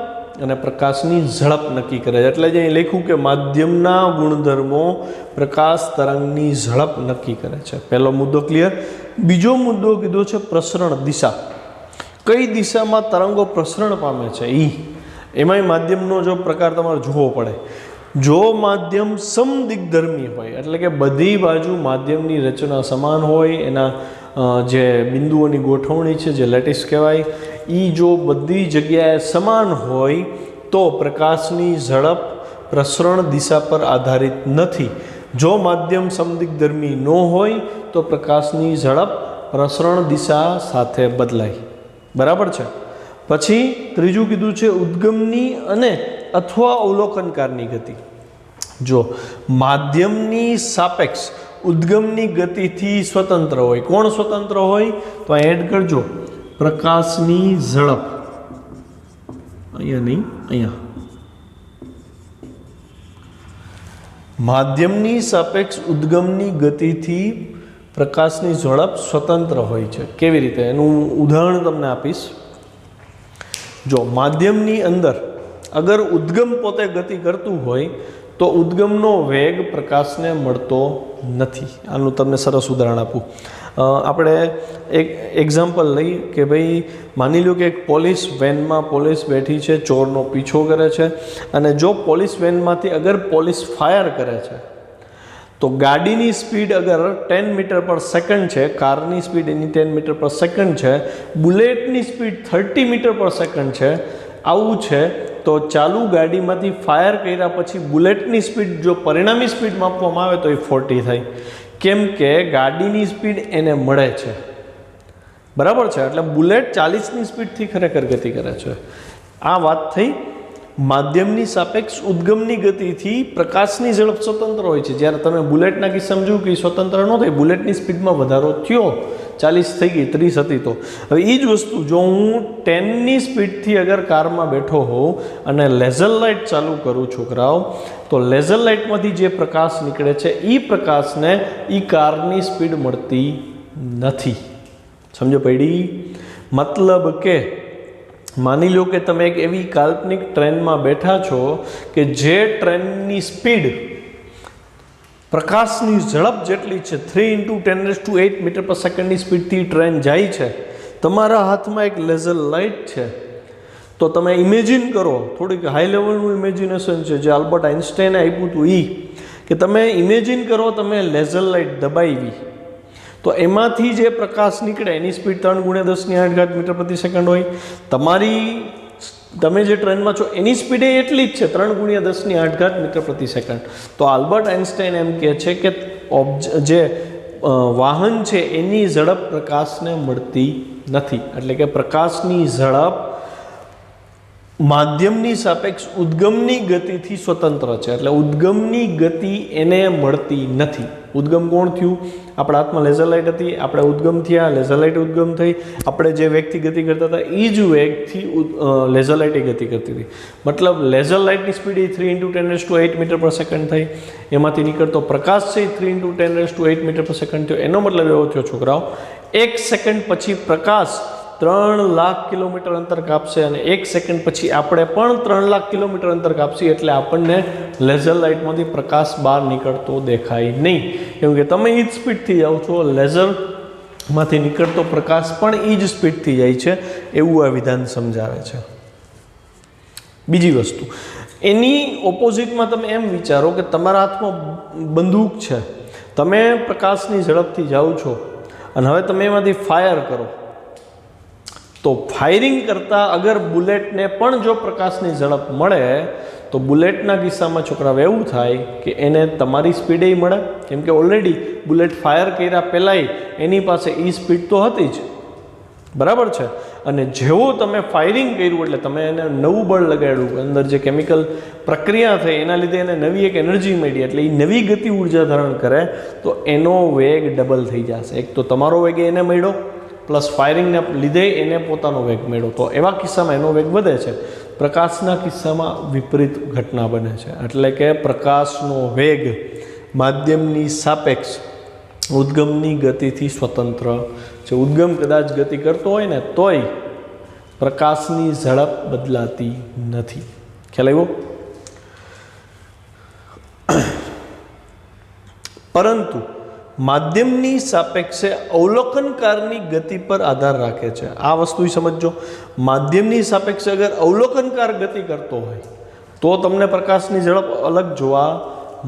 અને પ્રકાશની ઝડપ નક્કી કરે છે. એટલે જ અહીં લખ્યું કે માધ્યમના ગુણધર્મો પ્રકાશ તરંગની ઝડપ નક્કી કરે છે. પહેલો મુદ્દો ક્લિયર. બીજો મુદ્દો કીધો છે પ્રસરણ દિશા. કઈ દિશામાં તરંગો પ્રસરણ પામે છે એમાંય માધ્યમનો જો પ્રકાર તમારે જોવો પડે. જો માધ્યમ સમદિગ્ધર્મી હોય, એટલે કે બધી બાજુ માધ્યમની રચના સમાન હોય, એના જે બિંદુઓની ગોઠવણી છે જે લેટિસ કહેવાય એ જો બધી જગ્યાએ સમાન હોય તો પ્રકાશની ઝડપ પ્રસરણ દિશા પર આધારિત નથી. જો માધ્યમ સમદિગ્ધર્મી ન હોય તો પ્રકાશની ઝડપ પ્રસરણ દિશા સાથે બદલાય. બરાબર છે. પછી ત્રીજું કીધું છે ઉદ્ગમની અને અથવા અવલોકનકારની ગતિ. જો માધ્યમની સાપેક્ષ ઉદ્ગમની ગતિથી સ્વતંત્ર હોય, કોણ સ્વતંત્ર હોય તો એડ કરજો, પ્રકાશની ઝડપ. અહીંયા નહીં, અહીંયા માધ્યમની સાપેક્ષ ઉદ્ગમની ગતિથી પ્રકાશની ઝડપ સ્વતંત્ર હોય છે. કેવી રીતે? એનું ઉદાહરણ તમને આપીશ. જો માધ્યમની અંદર અગર ઉદ્ગમ પોતે ગતિ કરતું હોય તો ઉદ્ગમનો વેગ પ્રકાશને મળતો નથી. આનું તમને સરસ ઉદાહરણ આપું. આપણે એક એક્ઝામ્પલ લઈ કે ભાઈ માની લો કે એક પોલીસ વેનમાં પોલીસ બેઠી છે, ચોરનો પીછો કરે છે, અને જો પોલીસ વેનમાંથી અગર પોલીસ ફાયર કરે છે તો ગાડીની સ્પીડ અગર 10 મીટર પર સેકન્ડ છે, કારની સ્પીડ એની 10 મીટર પર સેકન્ડ છે, બુલેટની સ્પીડ 30 મીટર પર સેકન્ડ છે, આવું છે, તો ચાલુ ગાડીમાંથી ફાયર કર્યા પછી બુલેટની સ્પીડ જો પરિણામી સ્પીડ માપવામાં આવે તો એ 40 થાય, કેમ કે ગાડીની સ્પીડ એને મળે છે, બરાબર છે. એટલે બુલેટ 40ની સ્પીડથી ખરેખર ગતિ કરે છે. આ વાત થઈ માધ્યમની સાપેક્ષ ઉદ્ગમની ગતિથી પ્રકાશની ઝડપ સ્વતંત્ર હોય છે. જ્યારે તમે બુલેટના કિસ્સામાં જોયું કે સ્વતંત્ર ન થાય, બુલેટની સ્પીડમાં વધારો થયો, 40 થઈ ગઈ, 30 હતી. તો હવે એ જ વસ્તુ જો હું 10ની સ્પીડથી અગર કારમાં બેઠો હોઉં અને લેઝર લાઇટ ચાલુ કરું છોકરાઓ, તો લેઝર લાઇટમાંથી જે પ્રકાશ નીકળે છે એ પ્રકાશને એ કારની સ્પીડ મળતી નથી. સમજો પડી? મતલબ કે માની લો કે તમે એક એવી કાલ્પનિક ટ્રેનમાં બેઠા છો કે જે ટ્રેનની સ્પીડ પ્રકાશની ઝડપ જેટલી છે, 3 × 10⁸ મીટર પર સેકન્ડની સ્પીડથી ટ્રેન જાય છે. તમારા હાથમાં એક લેઝર લાઇટ છે. તો તમે ઇમેજિન કરો, થોડીક હાઈ લેવલનું ઇમેજિનેશન છે જે આલ્બર્ટ આઇન્સ્ટાઈને આપ્યું હતું એ, કે તમે ઇમેજિન કરો તમે લેઝર લાઇટ દબાવી, તો એમાંથી જે પ્રકાશ નીકળે એની સ્પીડ 3 × 10⁸ મીટર પ્રતિ સેકન્ડ હોય. તમે જે ટ્રેનમાં છો એની સ્પીડ એટલી જ છે, 3 × 10⁸ મીટર પ્રતિ સેકન્ડ. તો આલ્બર્ટ આઇન્સ્ટાઈન એમ કહે છે કે જે વાહન છે એની ઝડપ પ્રકાશને મળતી નથી. એટલે કે પ્રકાશની ઝડપ માધ્યમની સાપેક્ષ ઉદ્ગમની ગતિથી સ્વતંત્ર છે. એટલે ઉદ્ગમની ગતિ એને મળતી નથી. ઉદ્ગમ કોણ થયું? આપણા હાથમાં લેઝર લાઇટ હતી, આપણે ઉદ્ગમ થયા, લેઝર લાઇટ ઉદ્ગમ થઈ, આપણે જે વેગથી ગતિ કરતા હતા એ જ વેગથી લેઝર લાઇટ ગતિ કરતી હતી. મતલબ લેઝર લાઇટની સ્પીડ એ 3 × 10⁸ મીટર પર સેકન્ડ થઈ, એમાંથી નીકળતો પ્રકાશ છે 3 × 10⁸ મીટર પર સેકન્ડ થયો. એનો મતલબ એવો થયો છોકરાઓ, 1 સેકન્ડ પછી પ્રકાશ 3 લાખ કિલોમીટર અંતર કાપશે અને 1 સેકન્ડ પછી આપણે પણ 3 લાખ કિલોમીટર અંતર કાપશી. એટલે આપણને લેઝર લાઇટમાંથી પ્રકાશ બહાર નીકળતો દેખાય નહીં, કેમ કે તમે એ જ સ્પીડથી જાઓ છો, લેઝરમાંથી નીકળતો પ્રકાશ પણ એ જ સ્પીડથી જાય છે. એવું આ વિધાન સમજાવે છે. બીજી વસ્તુ, એની ઓપોઝિટમાં તમે એમ વિચારો કે તમારા હાથમાં બંદૂક છે, તમે પ્રકાશની ઝડપથી જાઓ છો અને હવે તમે એમાંથી ફાયર કરો, તો ફાયરિંગ કરતાં અગર બુલેટને પણ જો પ્રકાશની ઝડપ મળે તો બુલેટના કિસ્સામાં છોકરા એવું થાય કે એને તમારી સ્પીડે મળે, કેમ કે ઓલરેડી બુલેટ ફાયર કર્યા પહેલાંય એની પાસે એ સ્પીડ તો હતી જ, બરાબર છે. અને જેવો તમે ફાયરિંગ કર્યું એટલે તમે એને નવું બળ લગાડ્યું, અંદર જે કેમિકલ પ્રક્રિયા થઈ એના લીધે એને નવી એક એનર્જી મળી, એટલે એ નવી ગતિ ઉર્જા ધારણ કરે તો એનો વેગ ડબલ થઈ જશે. એક તો તમારો વેગ એને મળ્યો, પ્લસ ફાયરિંગને લીધે એને પોતાનો વેગ મળ્યો, તો એવા કિસ્સામાં એનો વેગ વધે છે. પ્રકાશના કિસ્સામાં વિપરીત ઘટના બને છે. એટલે કે પ્રકાશનો વેગ માધ્યમની સાપેક્ષ ઉદ્ગમની ગતિથી સ્વતંત્ર છે. ઉદ્ગમ કદાચ ગતિ કરતો હોય ને તોય પ્રકાશની ઝડપ બદલાતી નથી. ખ્યાલ આવ્યો? પરંતુ માધ્યમની સાપેક્ષે અવલોકનકારની ગતિ પર આધાર રાખે છે. આ વસ્તુ સમજો, માધ્યમની સાપેક્ષે અગર અવલોકનકાર ગતિ કરતો હોય તો તમને પ્રકાશની ઝડપ અલગ જોવા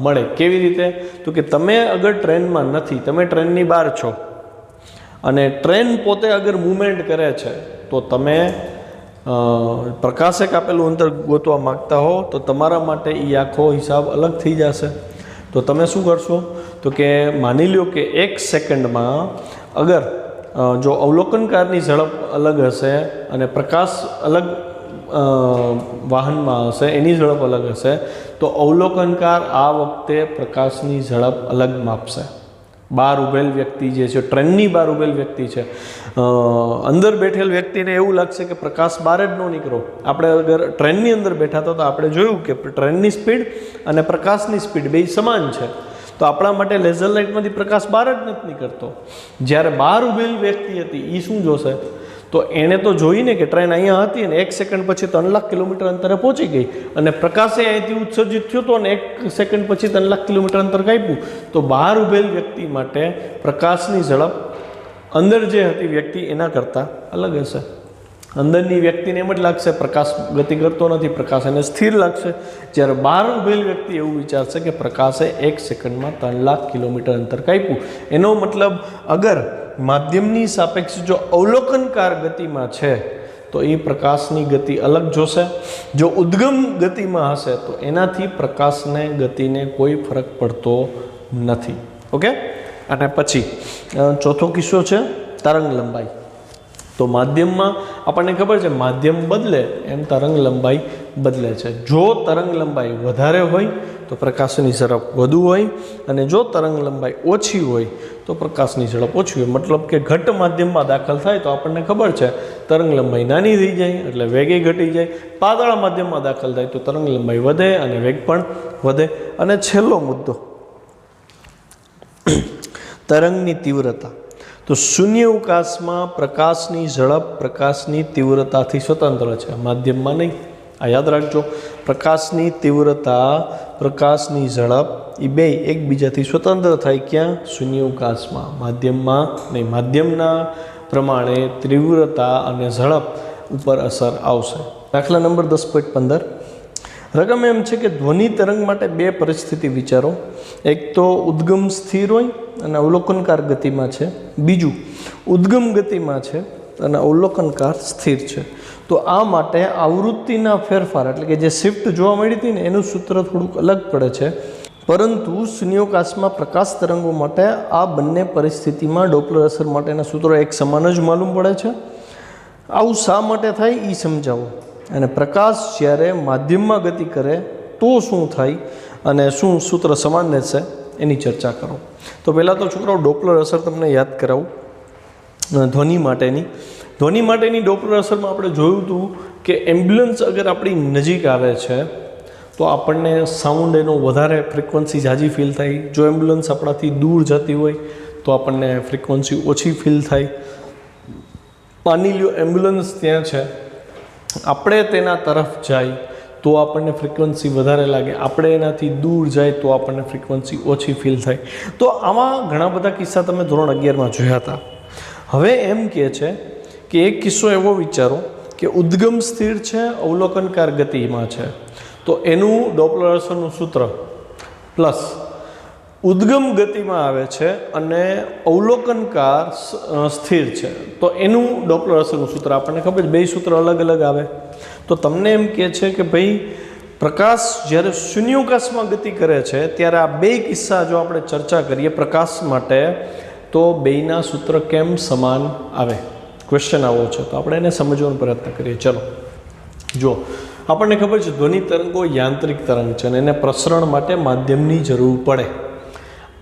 મળે. કેવી રીતે? તો કે તમે અગર ટ્રેનમાં નથી, તમે ટ્રેનની બહાર છો અને ટ્રેન પોતે અગર મૂવમેન્ટ કરે છે તો તમે પ્રકાશે કાપેલું અંતર ગોતવા માગતા હો તો તમારા માટે એ આખો હિસાબ અલગ થઈ જશે. તો તમે શું કરશો? તો કે માની લો કે 1 સેકન્ડમાં અગર જો અવલોકનકારની ઝડપ અલગ હશે અને પ્રકાશ અલગ વાહનમાં હશે, એની ઝડપ અલગ હશે, તો અવલોકનકાર આ વખતે પ્રકાશની ઝડપ અલગ માપશે. બહાર ઊભેલ વ્યક્તિ જે છે, ટ્રેનની બહાર ઊભેલ વ્યક્તિ છે, અંદર બેઠેલ વ્યક્તિને એવું લાગશે કે પ્રકાશ બહાર જ ન નીકળો. આપણે અગર ટ્રેનની અંદર બેઠા હતા તો આપણે જોયું કે ટ્રેનની સ્પીડ અને પ્રકાશની સ્પીડ બે સમાન છે, તો આપણા માટે લેઝર લાઇટમાંથી પ્રકાશ બહાર જ નથી નીકળતો. જ્યારે બહાર ઊભેલ વ્યક્તિ હતી એ શું જોશે? તો એણે તો જોઈને કે ટ્રેન અહીંયા હતી અને 1 સેકન્ડ પછી 3 લાખ કિલોમીટર અંતરે પહોંચી ગઈ અને પ્રકાશે અહીંથી ઉત્સર્જિત થયો હતો અને 1 સેકન્ડ પછી 3 લાખ કિલોમીટર અંતર કાપ્યું, તો બહાર ઊભેલ વ્યક્તિ માટે પ્રકાશની ઝડપ અંદર જે હતી વ્યક્તિ એના કરતાં અલગ હશે. અંદરની વ્યક્તિને એમ જ લાગશે પ્રકાશ ગતિ કરતો નથી, પ્રકાશ એને સ્થિર લાગશે. જ્યારે બહાર ઊભેલ વ્યક્તિ એવું વિચારશે કે પ્રકાશે 1 સેકન્ડમાં 3 લાખ કિલોમીટર અંતર કાપ્યું. એનો મતલબ અગર માધ્યમની સાપેક્ષે જો અવલોકનકાર ગતિમાં છે તો એ પ્રકાશની ગતિ અલગ જોશે. જો ઉદ્ગમ ગતિમાં હશે તો એનાથી પ્રકાશને ગતિને કોઈ ફરક પડતો નથી. ઓકે. અને પછી ચોથો કિસ્સો છે તરંગ લંબાઈ. તો માધ્યમમાં આપણને ખબર છે માધ્યમ બદલે એમ તરંગ લંબાઈ બદલે છે. જો તરંગ લંબાઈ વધારે હોય તો પ્રકાશની ઝડપ વધુ હોય, અને જો તરંગ લંબાઈ ઓછી હોય તો પ્રકાશની ઝડપ ઓછી હોય. મતલબ કે ઘટ માધ્યમમાં દાખલ થાય તો આપણને ખબર છે તરંગ લંબાઈ નાની થઈ જાય એટલે વેગે ઘટી જાય. પાતળા માધ્યમમાં દાખલ થાય તો તરંગ લંબાઈ વધે અને વેગ પણ વધે. અને છેલ્લો મુદ્દો તરંગની તીવ્રતા. તો શૂન્યાવકાશમાં પ્રકાશની ઝડપ પ્રકાશની તીવ્રતાથી સ્વતંત્ર છે, માધ્યમમાં નહીં. આ યાદ રાખજો. પ્રકાશની તીવ્રતા પ્રકાશની ઝડપ એ બે એકબીજાથી સ્વતંત્ર થાય. ક્યાં? શૂન્યાવકાશમાં, માધ્યમમાં નહીં. માધ્યમના પ્રમાણે તીવ્રતા અને ઝડપ ઉપર અસર આવશે. દાખલા નંબર 10.15. રકમ એમ છે કે ધ્વનિ તરંગ માટે બે પરિસ્થિતિ વિચારો. એક તો ઉદ્ગમ સ્થિર હોય અને અવલોકનકાર ગતિમાં છે, બીજું ઉદ્ગમ ગતિમાં છે અને અવલોકનકાર સ્થિર છે. તો આ માટે આવૃત્તિના ફેરફાર એટલે કે જે શિફ્ટ જોવા મળી હતી ને એનું સૂત્ર થોડુંક અલગ પડે છે. પરંતુ શૂન્યાવકાશમાં પ્રકાશ તરંગો માટે આ બંને પરિસ્થિતિમાં ડોપલર અસર માટેના સૂત્રો એક સમાન જ માલુમ પડે છે. આવું શા માટે થાય એ સમજાવો. અને પ્રકાશ જ્યારે માધ્યમમાં ગતિ કરે તો શું થાય અને શું સૂત્ર સમાન રહેશે એની ચર્ચા કરો. તો પહેલાં તો છોકરાઓ ડોપલર અસર તમને યાદ કરાવું ધ્વનિ માટેની. ધ્વનિ માટેની ડોપલર અસરમાં આપણે જોયું હતું કે એમ્બ્યુલન્સ અગર આપણી નજીક આવે છે તો આપણને સાઉન્ડ એનો વધારે ફ્રિકવન્સી ઝાઝી ફીલ થાય. જો એમ્બ્યુલન્સ આપણાથી દૂર જતી હોય તો આપણને ફ્રિકવન્સી ઓછી ફીલ થાય. માની લ્યો એમ્બ્યુલન્સ ત્યાં છે, આપણે તેના તરફ જાય તો આપણને ફ્રિકવન્સી વધારે લાગે, આપણે એનાથી દૂર જાય તો આપણને ફ્રિકવન્સી ઓછી ફીલ થાય. તો આમાં ઘણા બધા કિસ્સા તમે ધોરણ 11માં જોયા હતા. હવે એમ કહે છે કે એક કિસ્સો એવો વિચારો કે ઉદ્ગમ સ્થિર છે, અવલોકનકાર ગતિમાં છે, તો એનું ડોપલર અસરનું સૂત્ર પ્લસ ઉદ્ગમ ગતિમાં આવે છે અને અવલોકનકાર સ્થિર છે તો એનું ડોપલર અસરનું સૂત્ર આપણને ખબર છે. બે સૂત્ર અલગ અલગ આવે. તો તમને એમ કહે છે કે ભાઈ પ્રકાશ જ્યારે શૂન્યાવકાશમાં ગતિ કરે છે ત્યારે આ બે કિસ્સા જો આપણે ચર્ચા કરીએ પ્રકાશ માટે તો બેયના સૂત્ર કેમ સમાન આવે? ક્વેશ્ચન આવો છે તો આપણે એને સમજવાનો પ્રયત્ન કરીએ. ચલો જો આપણને ખબર છે ધ્વનિ તરંગો યાંત્રિક તરંગ છે અને એને પ્રસરણ માટે માધ્યમની જરૂર પડે.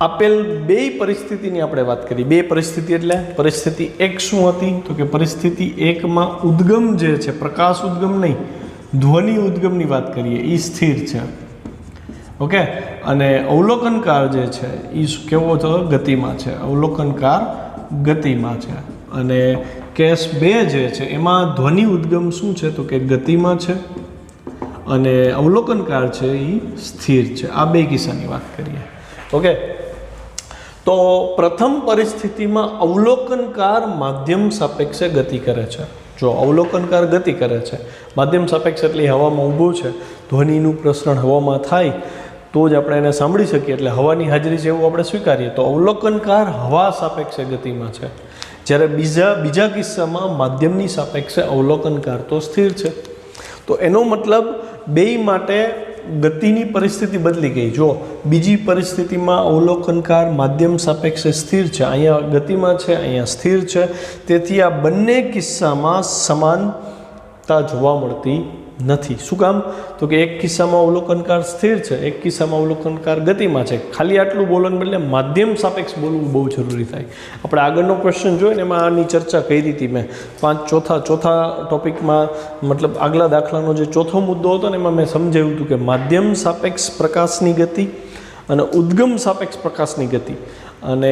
આપેલ બે પરિસ્થિતિની આપણે વાત કરી. બે પરિસ્થિતિ એટલે પરિસ્થિતિ એક શું હતી તો કે પરિસ્થિતિ એકમાં ઉદ્ગમ જે છે પ્રકાશ ઉદ્ગમ નહીં ધ્વનિ ઉદ્ગમની વાત કરીએ એ સ્થિર છે. ઓકે. અને અવલોકનકાર જે છે એ કેવો તો ગતિમાં છે, અવલોકનકાર ગતિમાં છે. અને કેસ 2 જે છે એમાં ધ્વનિ ઉદ્ગમ શું છે તો કે ગતિમાં છે અને અવલોકનકાર છે એ સ્થિર છે. આ બે કિસ્સાની વાત કરીએ. ઓકે. તો પ્રથમ પરિસ્થિતિમાં અવલોકનકાર માધ્યમ સાપેક્ષે ગતિ કરે છે. જો અવલોકનકાર ગતિ કરે છે, માધ્યમ સાપેક્ષ એટલે હવામાં ઊભો છે, ધ્વનિનું પ્રસરણ હવામાં થાય તો જ આપણે એને સાંભળી શકીએ એટલે હવાની હાજરી છે એવું આપણે સ્વીકારીએ. તો અવલોકનકાર હવા સાપેક્ષે ગતિમાં છે, જ્યારે બીજા કિસ્સામાં માધ્યમની સાપેક્ષે અવલોકનકાર તો સ્થિર છે. તો એનો મતલબ બેય માટે ગતિની પરિસ્થિતિ બદલી ગઈ. જો બીજી પરિસ્થિતિમાં અવલોકનકાર માધ્યમ સાપેક્ષે સ્થિર છે, અહીંયા ગતિમાં છે, અહીંયા સ્થિર છે. તેથી આ બંને કિસ્સામાં સમાનતા જોવા મળતી નથી. શું કામ? તો કે એક કિસ્સામાં અવલોકનકાર સ્થિર છે, એક કિસ્સામાં અવલોકનકાર ગતિમાં છે. ખાલી આટલું બોલવાને બદલે માધ્યમ સાપેક્ષ બોલવું બહુ જરૂરી થાય. આપણે આગળનો ક્વેશ્ચન જોયો ને એમાં આની ચર્ચા કરી હતી મેં. ચોથા ટોપિકમાં મતલબ આગલા દાખલાનો જે ચોથો મુદ્દો હતો ને એમાં મેં સમજાવ્યું હતું કે માધ્યમ સાપેક્ષ પ્રકાશની ગતિ અને ઉદ્ગમ સાપેક્ષ પ્રકાશની ગતિ અને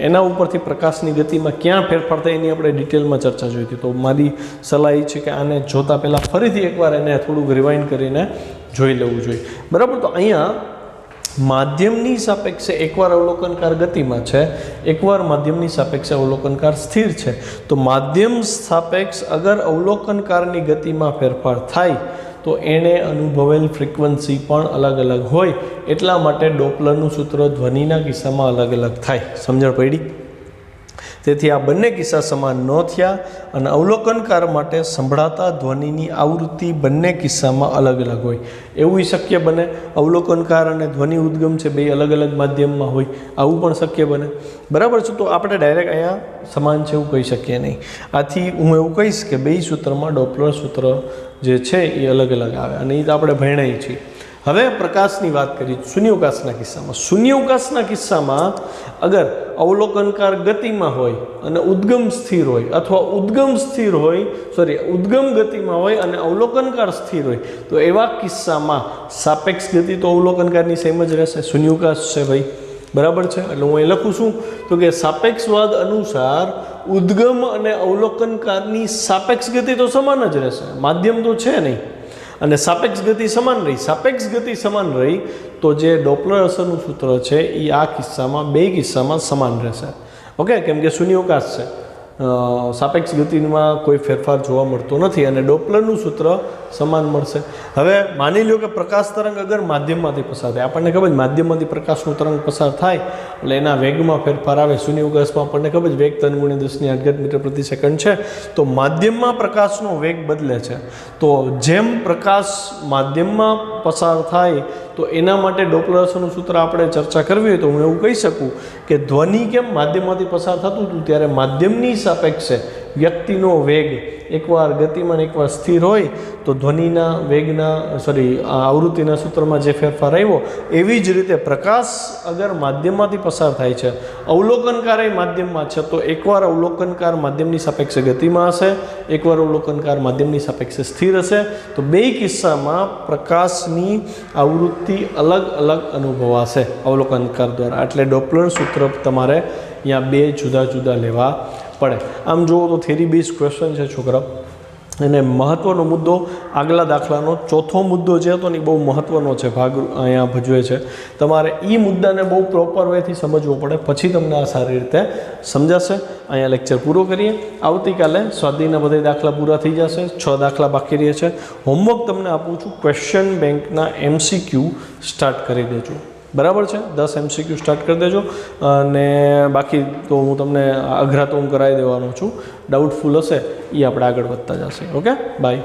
એના ઉપરથી પ્રકાશની ગતિમાં ક્યાં ફેરફાર થાય એની આપણે ડિટેલમાં ચર્ચા જોઈ હતી. તો મારી સલાહ એ છે કે આને જોતાં પહેલાં ફરીથી એકવાર એને થોડુંક રિવાઇન્ડ કરીને જોઈ લેવું જોઈએ. બરાબર. તો અહીંયા માધ્યમની સાપેક્ષે એકવાર અવલોકનકાર ગતિમાં છે, એકવાર માધ્યમની સાપેક્ષે અવલોકનકાર સ્થિર છે. તો માધ્યમ સાપેક્ષ અગર અવલોકનકારની ગતિમાં ફેરફાર થાય તો એણે અનુભવેલ ફ્રિકવન્સી પણ અલગ અલગ હોય. એટલા માટે ડોપલરનું સૂત્ર ધ્વનિના કિસ્સામાં અલગ અલગ થાય. સમજણ પડી? તેથી આ બંને કિસ્સા સમાન ન થયા અને અવલોકનકાર માટે સંભળાતા ધ્વનિની આવૃત્તિ બંને કિસ્સામાં અલગ અલગ હોય. એવું શક્ય બને અવલોકનકાર અને ધ્વનિ ઉદ્ગમ છે બે અલગ અલગ માધ્યમમાં હોય, આવું પણ શક્ય બને. બરાબર છે. તો આપણે ડાયરેક્ટ અહીંયા સમાન છે એવું કહી શકીએ નહીં. આથી હું એવું કહીશ કે બે સૂત્રમાં ડોપલર સૂત્ર જે છે એ અલગ અલગ આવે અને એ તો આપણે ભણ્યા છીએ. હવે પ્રકાશની વાત કરીએ શૂન્યાવકાશના કિસ્સામાં. શૂન્યાવકાશના કિસ્સામાં અગર અવલોકનકાર ગતિમાં હોય અને ઉદ્ગમ સ્થિર હોય અથવા ઉદ્ગમ ગતિમાં હોય અને અવલોકનકાર સ્થિર હોય તો એવા કિસ્સામાં સાપેક્ષ ગતિ તો અવલોકનકારની સેમ જ રહેશે. શૂન્યાવકાશ છે ભાઈ, બરાબર છે. એટલે હું અહીં લખું છું તો કે સાપેક્ષવાદ અનુસાર ઉદ્ગમ અને અવલોકનકારની સાપેક્ષ ગતિ તો સમાન જ રહેશે, માધ્યમ તો છે નહીં. અને સાપેક્ષ ગતિ સમાન રહી તો જે ડોપલર અસરનું સૂત્ર છે એ આ કિસ્સામાં બે કિસ્સામાં સમાન રહેશે. ઓકે, કેમ કે શૂન્યાવકાશ છે, સાપેક્ષ ગતિમાં કોઈ ફેરફાર જોવા મળતો નથી અને ડોપલરનું સૂત્ર સમાન મળશે. હવે માની લો કે પ્રકાશ તરંગ અગર માધ્યમમાંથી પસાર થાય, આપણને ખબર છે માધ્યમમાંથી પ્રકાશનું તરંગ પસાર થાય એટલે એના વેગમાં ફેરફાર આવે. શૂન્યાવકાશમાં આપણને ખબર છે વેગ 3 × 10⁸ મીટર પ્રતિ સેકન્ડ છે. તો માધ્યમમાં પ્રકાશનો વેગ બદલે છે. તો જેમ પ્રકાશ માધ્યમમાં પસાર થાય તો એના માટે ડોપલર અસરનું સૂત્ર આપણે ચર્ચા કરવી હોય તો હું એવું કહી શકું કે ધ્વનિ કેમ માધ્યમમાંથી પસાર થતું હતું ત્યારે માધ્યમની સાપેક્ષે વ્યક્તિનો વેગ એકવાર ગતિમાન એકવાર સ્થિર હોય તો ધ્વનિના વેગના આવૃત્તિના સૂત્રમાં જે ફેરફાર આવ્યો એવી જ રીતે પ્રકાશ અગર માધ્યમમાંથી પસાર થાય છે, અવલોકનકાર એ માધ્યમમાં છે તો એકવાર અવલોકનકાર માધ્યમની સાપેક્ષે ગતિમાં હશે, એકવાર અવલોકનકાર માધ્યમની સાપેક્ષે સ્થિર હશે. તો બે કિસ્સામાં પ્રકાશની આવૃત્તિ અલગ અલગ અનુભવાશે અવલોકનકાર દ્વારા. એટલે ડોપલર સૂત્ર તમારે અહીંયા બે જુદા જુદા લેવા પડે. આમ જુઓ તો થિયરી બેઝ ક્વેશ્ચન છે છોકરા, અને મહત્ત્વનો મુદ્દો આગલા દાખલાનો ચોથો મુદ્દો જે હતો ને એ બહુ મહત્ત્વનો છે, ભાગ અહીંયા ભજવે છે. તમારે એ મુદ્દાને બહુ પ્રોપર વેથી સમજવો પડે, પછી તમને આ સારી રીતે સમજાશે. અહીંયા લેક્ચર પૂરો કરીએ. આવતીકાલે સ્વાધ્યાયના બધા દાખલા પૂરા થઈ જશે, 6 દાખલા બાકી રહે છે. હોમવર્ક તમને આપું છું, ક્વેશ્ચન બેંકના MCQ સ્ટાર્ટ કરી દેજો, બરાબર છે. 10 MCQ સ્ટાર્ટ કરી દેજો અને બાકી તો હું તમને અઘરા તો હું કરાવી દેવાનો છું. ડાઉટફુલ હશે એ આપણે આગળ વધતા જશે. Okay, by.